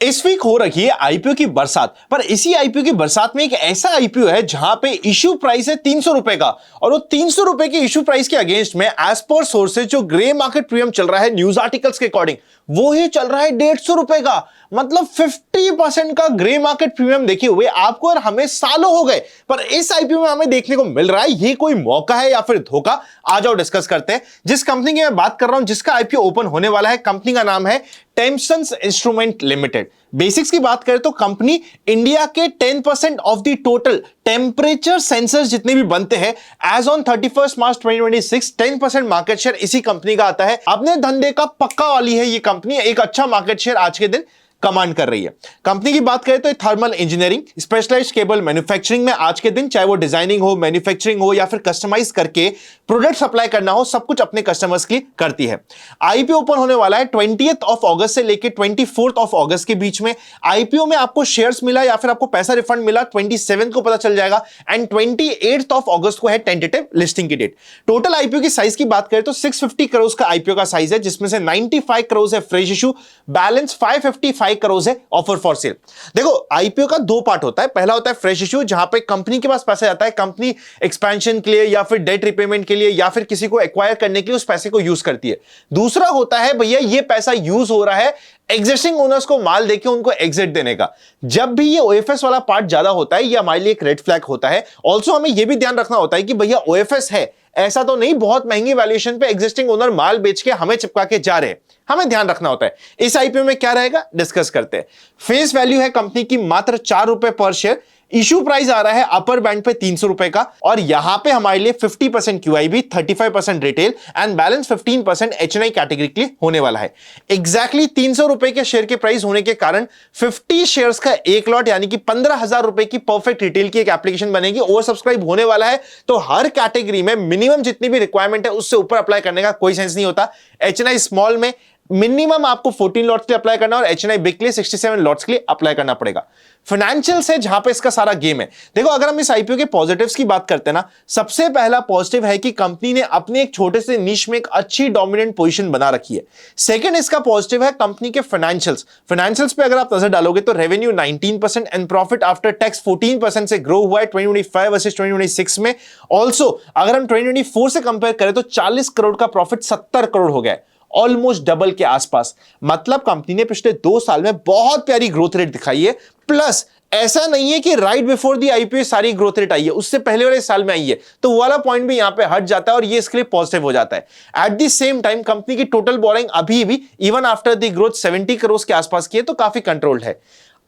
इस वीक हो रखी है आईपीओ की बरसात। पर इसी आईपीओ की बरसात में एक ऐसा आईपीओ है जहां पे इश्यू प्राइस है 300 रुपए का, और वो 300 रुपए के इश्यू प्राइस के अगेंस्ट में एज पर सोर्सेज जो ग्रे मार्केट प्रीमियम चल रहा है न्यूज आर्टिकल्स के अकॉर्डिंग, वो ही चल रहा है 150 रुपए का। मतलब 50% का ग्रे मार्केट प्रीमियम देखे हुए आपको और हमें सालों हो गए, पर इस आईपीओ में हमें देखने को मिल रहा है। ये कोई मौका है या फिर धोखा? आ जाओ डिस्कस करते हैं। जिस कंपनी की मैं बात कर रहा हूं, जिसका आईपीओ ओपन होने वाला है, कंपनी का नाम है टेम्पसन इंस्ट्रूमेंट लिमिटेड। बेसिक्स की बात करें तो कंपनी इंडिया के 10% of the total temperature sensors जितने भी बनते हैं as on 31 March 2026 10% market share इसी कंपनी का आता है। अपने धंधे का पक्का वाली है ये कंपनी, एक अच्छा मार्केट शेयर आज के दिन कमांड कर रही है। कंपनी की बात करें तो thermal engineering specialised cable manufacturing में आज के दिन, चाहे वो डिजाइनिंग हो, मैन्युफैक्चरिंग हो या फिर कस्टमाइज करके प्रोडक्ट सप्लाई करना हो, सब कुछ अपने कस्टमर्स की करती है। आईपीओ ओपन होने वाला है 20th ऑफ अगस्त से लेके 24th ऑफ अगस्त के बीच में। आईपीओ में आपको शेयर्स मिला या फिर आपको पैसा रिफंड मिला 27 को पता चल जाएगा, एंड 28th ऑफ अगस्त को है टेंटेटिव लिस्टिंग की डेट। टोटल आईपीओ की साइज की बात करें तो 650 करोड़ का आईपीओ का साइज है, जिसमें से 95 करोड़ है फ्रेश इशू, बैलेंस 555 करोड़ है ऑफर फॉर सेल। देखो आईपीओ का दो पार्ट होता है। पहला होता है फ्रेश इशू, जहां पे कंपनी के पास पैसा जाता है कंपनी एक्सपेंशन के लिए या फिर डेट रिपेमेंट के लिए या फिर किसी को एक्वायर करने के लिए उस पैसे को यूज करती है। दूसरा होता है भैया ये पैसा यूज हो रहा है एग्जिस्टिंग ओनर्स को माल देके उनको एग्जिट देने का। जब भी ये ओएफएस वाला पार्ट ज्यादा होता है, ये हमारे लिए एक रेड फ्लैग होता है। ऑल्सो हमें यह भी ध्यान रखना होता है कि भैया ओएफएस है, ऐसा तो नहीं बहुत महंगी वैल्यूएशन पे एग्जिस्टिंग ओनर माल बेच के हमें चिपका के जा रहे हैं। हमें ध्यान रखना होता है। इस आईपीओ में क्या रहेगा डिस्कस करते हैं। फेस वैल्यू है कंपनी की मात्र 4 रुपए पर शेयर। इशू प्राइस आ रहा है अपर बैंड पे 300 रुपए का, और यहां पे हमारे लिए 50% QIB, 35% retail and balance 15% HNI category के लिए होने वाला है। एग्जैक्टली 300 रुपए के शेयर के प्राइस होने के कारण 50 शेयर्स का एक लॉट यानी कि 15,000 रुपए की परफेक्ट रिटेल की एक एप्लीकेशन बनेगी। ओवर सब्सक्राइब होने वाला है, तो हर कैटेगरी में मिनिमम जितनी भी रिक्वायरमेंट है उससे ऊपर अप्लाई करने का कोई सेंस नहीं होता। एचएनआई स्मॉल में मिनिमम आपको 14 लॉट्स के लिए अप्लाई करना और एचएनआई बिग के लिए 67 लॉट्स के लिए अप्लाई करना पड़ेगा। फाइनेंशियल्स है जहां पे इसका सारा गेम है। देखो अगर हम इस आईपीओ के पॉजिटिव्स की बात करते हैं ना, सबसे पहला पॉजिटिव है कि कंपनी ने अपने एक छोटे से निश में एक अच्छी डोमिनेंट पोजीशन बना रखी है। सेकंड इसका पॉजिटिव है कंपनी के फाइनेंशियल्स पे अगर आप नजर डालोगे तो revenue 19% and profit after tax 14% से ग्रो हुआ है 2025 वर्सेस 2026 में। ऑल्सो अगर हम 2024 से कंपेयर करें तो 40 करोड़ का प्रॉफिट 70 करोड़ हो गया, ऑलमोस्ट डबल के आसपास। मतलब कंपनी ने पिछले 2 साल में बहुत प्यारी ग्रोथ रेट दिखाई है। प्लस ऐसा नहीं है कि राइट बिफोर दी आईपीओ सारी ग्रोथ रेट आई है, उससे पहले वाले साल में आई है, तो वो वाला पॉइंट भी यहां पे हट जाता है और ये इसके लिए पॉजिटिव हो जाता है। At the same time company की टोटल बोरिंग अभी भी even after the growth 70 crore के आसपास की है, तो काफी कंट्रोल्ड है।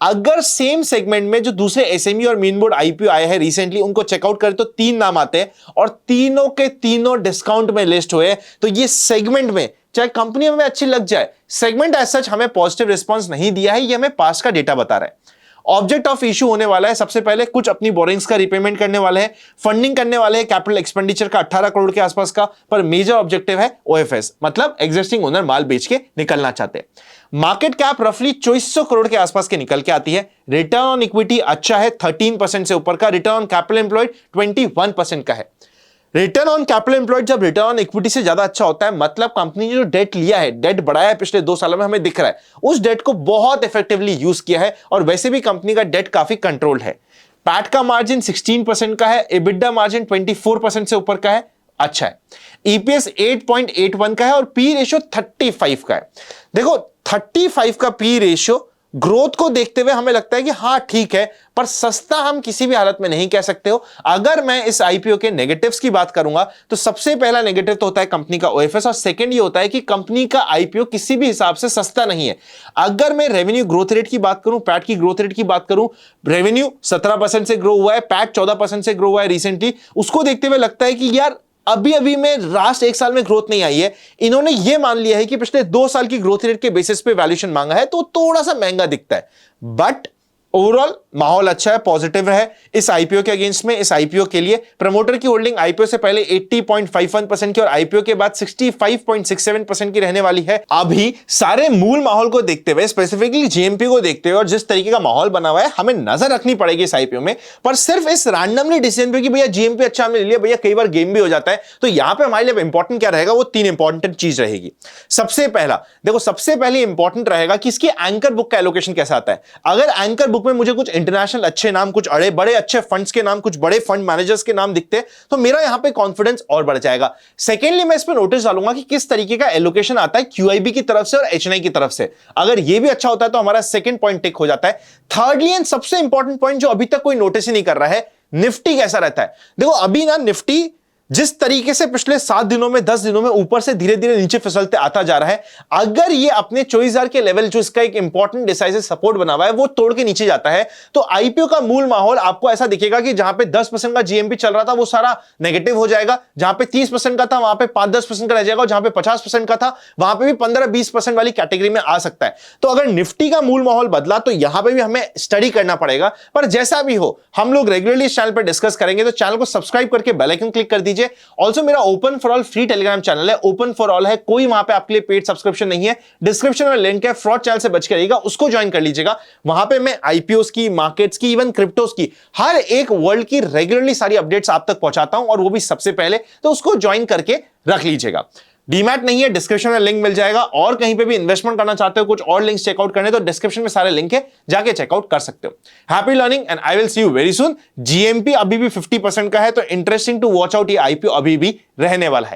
अगर सेम सेगमेंट में जो दूसरे एसएमई और मेन बोर्ड आईपीओ आए हैं रिसेंटली, उनको चेकआउट करें तो 3 नाम आते हैं और तीनों के तीनों डिस्काउंट में लिस्ट हुए। तो ये सेगमेंट में चाहे कंपनी हमें अच्छी लग जाए, सेगमेंट एज सच हमें पॉजिटिव रिस्पांस नहीं दिया है, ये हमें पास का डेटा बता रहा है। ऑब्जेक्ट ऑफ इशू होने वाला है, सबसे पहले कुछ अपनी बोरिंग्स का रिपेमेंट करने वाले हैं, फंडिंग करने वाले हैं कैपिटल एक्सपेंडिचर का 18 करोड़ के आसपास का, पर मेजर ऑब्जेक्टिव है ओएफएस, मतलब एग्जिस्टिंग ओनर माल बेच के निकलना चाहते हैं। मार्केट कैप रफली 2400 करोड़ के आसपास के निकल के आती है। रिटर्न ऑन इक्विटी अच्छा है 13% से ऊपर का, रिटर्न ऑन कैपिटल एम्प्लॉयड 21% का है। रिटर्न ऑन कैपिटल एम्प्लॉयड जब रिटर्न ऑन इक्विटी से ज्यादा अच्छा होता है, मतलब कंपनी ने जो डेट लिया है, डेट बढ़ाया है पिछले 2 सालों में, हमें दिख रहा है उस डेट को बहुत इफेक्टिवली यूज किया है, और वैसे भी कंपनी का डेट काफी कंट्रोल्ड है। पैट का मार्जिन 16% का है, एबिडा मार्जिन 24% से ऊपर का है, अच्छा है। ईपीएस 8.81 का है और पी रेशियो 35 का है। देखो 35 का पी रेशियो ग्रोथ को देखते हुए हमें लगता है कि हां ठीक है, पर सस्ता हम किसी भी हालत में नहीं कह सकते हो। अगर मैं इस आईपीओ के नेगेटिव्स की बात करूंगा तो सबसे पहला नेगेटिव तो होता है कंपनी का ओएफएस, और सेकंड ये होता है कि कंपनी का आईपीओ किसी भी हिसाब से सस्ता नहीं है। अगर मैं रेवेन्यू ग्रोथ रेट की बात करूं, पैट की ग्रोथ रेट की बात करूं, रेवेन्यू 17% से ग्रो हुआ है, पैट 14% से ग्रो हुआ है रिसेंटली, उसको देखते हुए लगता है कि यार अभी अभी में लास्ट 1 साल में ग्रोथ नहीं आई है। इन्होंने ये मान लिया है कि पिछले 2 साल की ग्रोथ रेट के बेसिस पे वैल्यूएशन मांगा है, तो थोड़ा सा महंगा दिखता है, बट ओवरऑल माहौल अच्छा है, पॉजिटिव है इस आईपीओ के अगेंस्ट में। इस आईपीओ के लिए प्रमोटर की होल्डिंग आईपीओ से पहले 80.51% की और आईपीओ के बाद 65.67% की रहने वाली है। अभी सारे मूल माहौल को देखते हुए, स्पेसिफिकली जीएमपी को देखते हुए और जिस तरीके का माहौल बना हुआ है, हमें नजर रखनी पड़ेगी इस आईपीओ में। पर सिर्फ इस रैंडमली डिसीजन पे कि भैया जीएमपी अच्छा हमने ले लिया, भैया कई बार गेम भी हो जाता है, तो यहां पे हमारे लिए इंपॉर्टेंट क्या रहेगा, वो 3 इंपॉर्टेंट चीज रहेगी। सबसे पहला देखो, सबसे पहले इंपॉर्टेंट रहेगा कि इसकी एंकर बुक का एलोकेशन कैसा आता है। अगर एंकर बुक में मुझे कुछ इंटरनेशनल अच्छे नाम, कुछ बड़े अच्छे फंड्स के नाम, कुछ बड़े फंड मैनेजर्स के नाम दिखते हैं, तो मेरा यहां पे कॉन्फिडेंस और बढ़ जाएगा। सेकेंडली, मैं इस पर नोटिस डालूंगा कि किस तरीके का एलोकेशन आता है क्यूआईबी की तरफ से और एचएनआई की तरफ से। अगर यह भी अच्छा होता है तो हमारा सेकंड पॉइंट टिक हो जाता है। थर्डली एंड सबसे इंपॉर्टेंट पॉइंट जो अभी तक कोई नोटिस ही नहीं कर रहा है, निफ्टी कैसा रहता है। देखो अभी ना निफ्टी जिस तरीके से पिछले 7 दिनों में 10 दिनों में ऊपर से धीरे धीरे नीचे फिसलते आता जा रहा है, अगर ये अपने 24,000 के लेवल, जो इसका एक इंपॉर्टेंट डिसाइसिव सपोर्ट बना हुआ है, वो तोड़ के नीचे जाता है, तो आईपीओ का मूल माहौल आपको ऐसा दिखेगा कि जहां पे 10% का जीएमपी चल रहा था वो सारा नेगेटिव हो जाएगा, जहां पे 30% का था वहां पे 5-10% का रह जाएगा, और जहां पे 50% का था वहां पे भी 15-20% वाली कैटेगरी में आ सकता है। तो अगर निफ्टी का मूल माहौल बदला तो यहां पे भी हमें स्टडी करना पड़ेगा। पर जैसा भी हो, हम लोग रेगुलरली इस चैनल पर डिस्कस करेंगे, तो चैनल को सब्सक्राइब करके बेल आइकन क्लिक कर दीजिए। ऑल्सो मेरा open for all free Telegram channel है, ओपन फॉर ऑल है, कोई वहां पे आपके लिए पेड सब्सक्रिप्शन नहीं है। डिस्क्रिप्शन में लिंक है, फ्रॉड चैनल से बच के रहिएगा, उसको ज्वाइन कर लीजिएगा। वहां पे मैं आईपीओस की, मार्केट्स की, इवन क्रिप्टोस की, हर एक वर्ल्ड की रेगुलरली सारी अपडेट्स आप तक पहुंचाता हूं, और वो भी सबसे पहले, तो उसको ज्वाइन करके रख लीजिएगा। डीमैट नहीं है, डिस्क्रिप्शन में लिंक मिल जाएगा, और कहीं पे भी इन्वेस्टमेंट करना चाहते हो, कुछ और लिंक्स चेकआउट करने, तो डिस्क्रिप्शन में सारे लिंक है, जाके चेकआउट कर सकते हो। Happy learning and I will see you very soon. GMP अभी भी 50% का है, तो इंटरेस्टिंग टू वॉच आउट, ये आईपीओ अभी भी रहने वाला है।